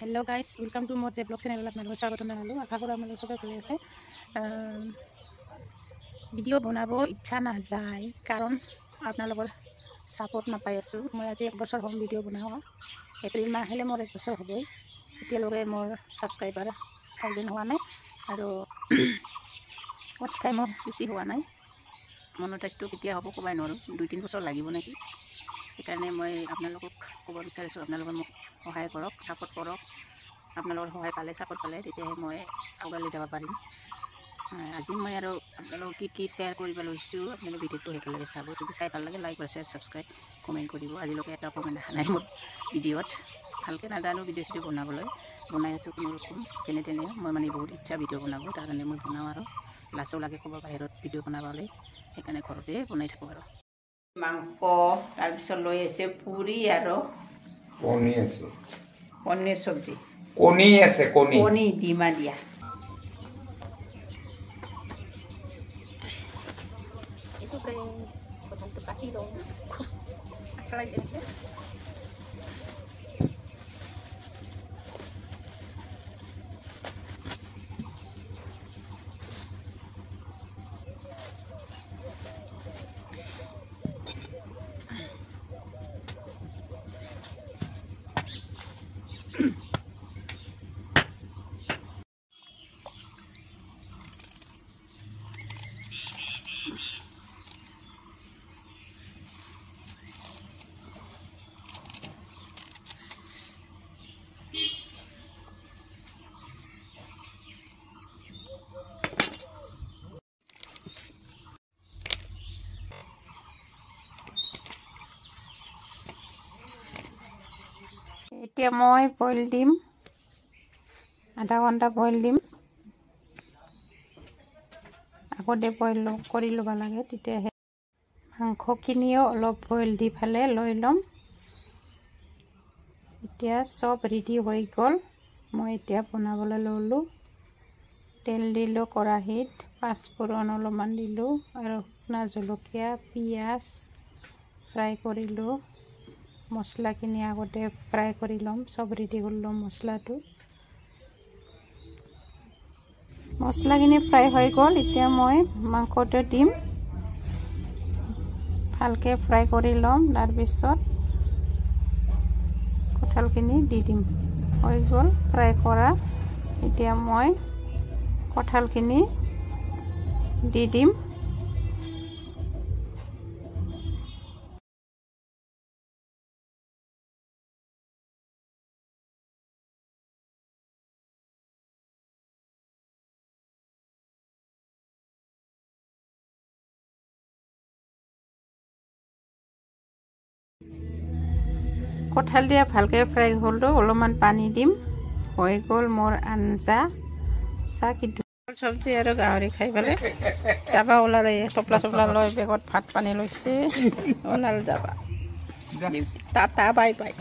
hello guys welcome to मोर जे blog channel आपन स्वागत जनालो आशा करो आपन सबके ভালে আছে ভিডিও বনাব ইচ্ছা না যায় কারণ আপনাদের সাপোর্ট না পাই আছো মই আজি এক বছর হল ভিডিও বনাওয়া এপ্রিল মাহ হলে মোর এক বছর হবে এতিয়া লগে মোর সাবস্ক্রাইবার 1000 হওয়া নাই আর ওয়াচ টাইম বেশি হওয়া নাই মনোটাইজটো কেতিয়া হ'ব কবাই নৰো 2-3 বছৰ লাগিব নেকি সেইকাৰণে মই আপোনালোকক ক'ব বিচাৰিছোঁ আপোনালোকে মোক সহায় কৰক সাপোৰ্ট কৰক আপোনালোকৰ সহায় পালে সাপোৰ্ট পালে তেতিয়াহে মই আগলৈ যাব পাৰিম আজি মই আৰু আপোনালোকক কি শ্বেয়াৰ কৰিব লৈছোঁ আপোনালোকে ভিডিঅ'টো একেলগে চাব যদি চাই ভাল লাগে লাইক আৰু শ্বেয়াৰ ছাবস্ক্ৰাইব কমেণ্ট কৰিব আজিলৈকে এটা কমেণ্ট অহা নাই মোৰ ভিডিঅ'ত ভালকৈ নাজানো ভিডিঅ' বনাবলৈ বনাই আছোঁ কোনোৰকম যেনে তেনে মই মানে বহুত ইচ্ছা ভিডিঅ' বনাব তাৰ কাৰণে মই বনাওঁ আৰু লাজো লাগে ক'ব বাহিৰত ভিডিঅ' বনাবলৈ সেইকাৰণে ঘৰতে বনাই থাকোঁ আৰু মাংস তাৰপিছত লৈ আছে পুৰি আৰু পনীৰ চব্জি কণী ডিমা দিয়া এতিয়া মই বইল দিম আধা ঘণ্টা বইল দিম আগতে বইল কৰি ল'ব লাগে তেতিয়াহে মাংসখিনিও অলপ বইল দি ফেলে লৈ ল'ম এতিয়া সব ৰেডি হৈ গ'ল মই এতিয়া বনাবলৈ ল'লোঁ তেল দিলোঁ কৰাহীত পাঁচফোৰণ অলপমান দিলোঁ আৰু শুকনা জলকীয়া পিঁয়াজ ফ্ৰাই কৰিলোঁ মছলাখিনি আগতে ফ্ৰাই কৰি ল'ম সব ৰেডি কৰি ল'ম মছলাখিনি ফ্ৰাই হৈ গ'ল এতিয়া মই মাংসটো দিম ভালকৈ ফ্ৰাই কৰি ল'ম তাৰপিছত কঁঠালখিনি দি দিম হৈ গ'ল ফ্ৰাই কৰা এতিয়া মই কঁঠালখিনি দি দিম কঁঠাল দিয়া ভালকৈ ফ্ৰাই হ'লতো অলপমান পানী দিম হৈ গ'ল মোৰ আঞ্জা চাহ কিন্তু চব্জি আৰু গাহৰি খাই পেলাই যাবা ওলালে চপলা লৈ বেগত ভাত পানী লৈছে ওলাল যাবা টাটা বাই বাই